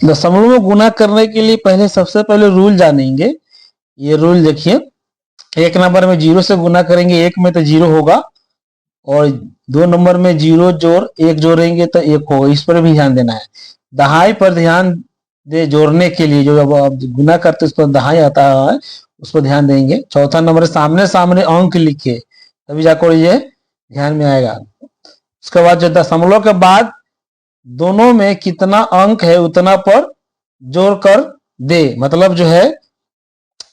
दशमलव में गुना करने के लिए पहले सबसे पहले रूल जानेंगे। ये रूल देखिए, एक नंबर में 0 से गुना करेंगे, एक में तो 0 होगा, और 2 नंबर में 0 जोड़ 1 जोड़ेंगे तो 1 होगा। इस पर भी ध्यान देना है। दहाई पर ध्यान दे जोड़ने के लिए, जो अब गुना करते उस पर दहाई आता है, उस पर ध्यान देंगे। चौथा नंबर सामने सामने अंक लिखे, तभी जाकर ये ध्यान में आएगा। उसके बाद जो दशमलव के बाद दोनों में कितना अंक है उतना पर जोड़ कर दे, मतलब जो है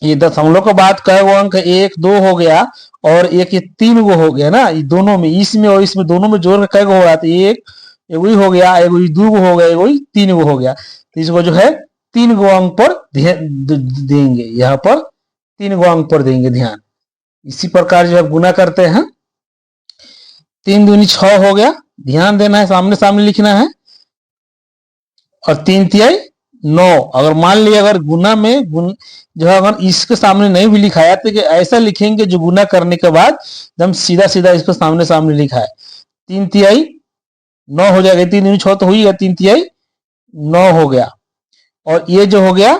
ये दशमलव के बाद कई गो अंक, 1 2 हो गया और एक ये 3 गो हो गया ना, ये दोनों में, इसमें और इसमें दोनों में जोड़ कर कई गो हो रहा था, एक एगो ही हो गया, एगो 2 गो हो गया, एगो 3 गो हो गया। तो इसको जो है 3 गो अंक पर देंगे, यहाँ पर 3 गो अंक पर देंगे ध्यान। इसी प्रकार जो है गुना करते हैं, 3 दूनी 6 हो गया, ध्यान देना है, सामने सामने लिखना है। और 3 तिहाई 9। अगर मान लिया अगर गुना में जो है अगर इसके सामने नहीं भी लिखा है तो ऐसा लिखेंगे जो गुना करने के बाद एकदम सीधा सीधा इसको सामने सामने लिखा है। 3 तिहाई 9 हो जाएगा, 3 दूनी 6 तो हो ही गया, 3 तिहाई 9 हो गया। और ये जो हो गया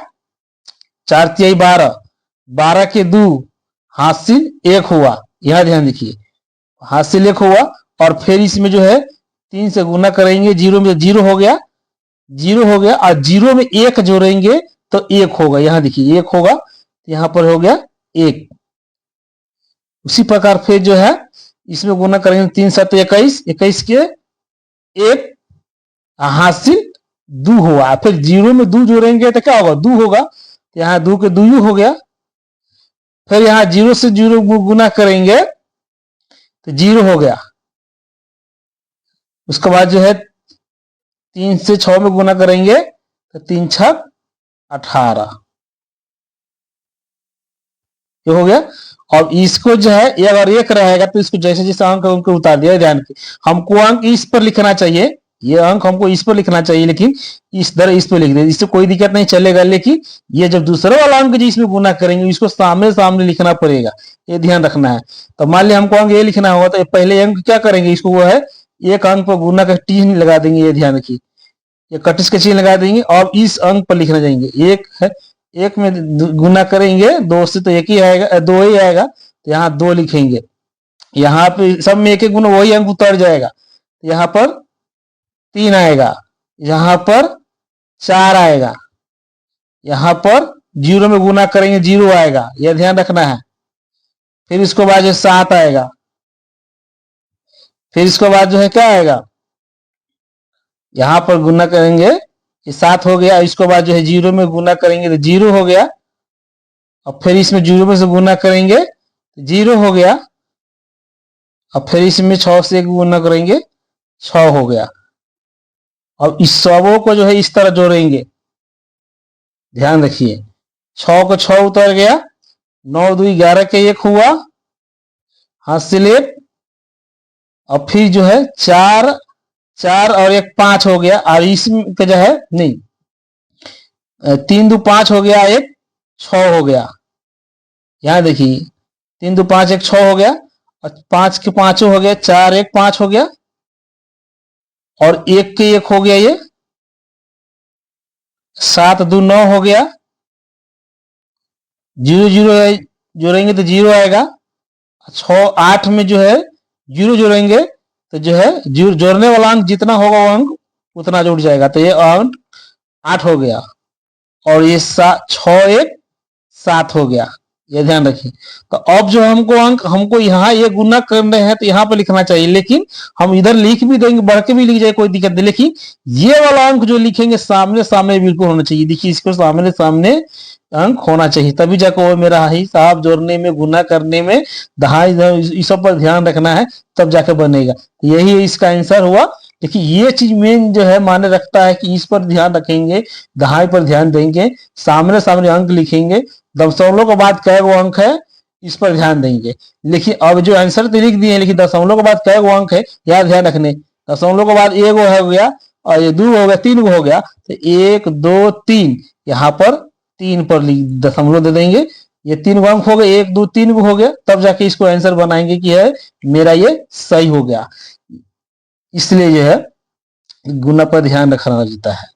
4 तिहाई 12, 12 के 2 हासिल 1 हुआ, यहां ध्यान देखिए, हासिल 1 हुआ। और फिर इसमें जो है 3 से गुना करेंगे, 0 में 0 हो गया, 0 हो गया, और 0 में 1 जोड़ेंगे तो 1 होगा, यहां देखिए 1 होगा, यहां पर हो गया 1। उसी प्रकार फिर जो है इसमें गुना करेंगे, 3 7 21, 21 के 1 हासिल 2 हुआ। फिर 0 में 2 जोड़ेंगे तो क्या होगा, 2 होगा, यहाँ 2 के 2 हो गया। फिर यहाँ 0 से 0 गुना करेंगे तो 0 हो गया। उसके बाद जो है 3 से 6 में गुना करेंगे तो 3 छक 18, ये हो गया। और इसको जो है ये अगर 1 रहेगा तो इसको जैसे जैसे अंक उनको उतार दिया, ध्यान के हमको अंक इस पर लिखना चाहिए, ये अंक हमको इस पर लिखना चाहिए, लेकिन इस तरह इस पर लिख दे, इससे कोई दिक्कत नहीं चलेगा। लेकिन ये जब दूसरा वाला अंक जिसमें गुना करेंगे इसको सामने सामने लिखना पड़ेगा, ये ध्यान रखना है। तो मान लिया हमको अंक ये लिखना होगा तो पहले अंक क्या करेंगे, इसको वो है एक अंक पर गुना का चिन्ह लगा देंगे, ये ध्यान रखिए, ये कटिस का चिन्ह लगा देंगे और इस अंक पर लिखना जाएंगे। एक है, एक में गुना करेंगे 2 से तो एक ही आएगा, 2 ही आएगा, तो यहाँ 2 लिखेंगे। यहाँ पे सब में एक एक गुना वही अंक उतर जाएगा, यहाँ पर 3 आएगा, यहाँ पर 4 आएगा, यहाँ पर 0 में गुना करेंगे 0 आएगा, यह ध्यान रखना है। फिर इसके बाद जो 7 आएगा, फिर इसके बाद जो है क्या आएगा, यहाँ पर गुना करेंगे, ये 7 हो गया। इसके बाद जो है 0 में गुना करेंगे तो 0 हो गया, और फिर इसमें 0 में से गुना करेंगे तो 0 हो गया, और फिर इसमें 6 से गुना करेंगे 6 हो गया। और इस सबों को जो है इस तरह जोड़ेंगे, ध्यान रखिए, 6 को 6 उतर गया, 9 2 11 के 1 हुआ, हासिल 1, और फिर जो है 4 4 और 1 5 हो गया, और इसमें जो है नहीं 3 2 5 हो गया, 1 6 हो गया, यहां देखिए 3 2 5 1 6 हो गया, और 5 के 5 हो गया, 4 1 5 हो गया, और 1 के 1 हो गया, ये 7 2 9 हो गया, 0 0 जोड़ेंगे तो 0 आएगा, 6 8 में जो है 0 जोड़ेंगे तो जो है जोड़ने वाला अंक जितना होगा वो अंक उतना जुड़ जाएगा, तो ये अंक 8 हो गया, और ये 6 1 7 हो गया, ये ध्यान रखिए। तो अब जो हमको अंक हमको यहाँ ये गुना कर रहे हैं तो यहाँ पर लिखना चाहिए, लेकिन हम इधर लिख भी देंगे, बढ़ के भी लिख जाए कोई दिक्कत नहीं, लेकिन ये वाला अंक जो लिखेंगे सामने सामने बिल्कुल होना चाहिए। देखिए इसको सामने सामने अंक होना चाहिए, तभी जाकर वो मेरा हिसाब जोड़ने में, गुना करने में, दहाई इस सब पर ध्यान रखना है, तब जाकर बनेगा। यही इसका आंसर हुआ। देखिए ये चीज मेन जो है माने रखता है कि इस पर ध्यान रखेंगे, दहाई पर ध्यान देंगे, सामने सामने अंक लिखेंगे, दशमलव के बाद कै गो अंक है इस पर ध्यान देंगे। लेकिन अब जो आंसर तो लिख दिए, लेकिन दशमलव के बाद कै गो अंक है यह ध्यान रखने। दशमलव के बाद एगो हो गया, और ये 2 हो गया, 3 गो हो गया, तो 1 2 3 यहाँ पर 3 पर दशमलव दे देंगे। ये 3 गो अंक हो गए, 1 2 3 गो हो गया, तब जाके इसको आंसर बनाएंगे कि है मेरा ये सही हो गया। इसलिए जो है गुना पर ध्यान रखना रहता है।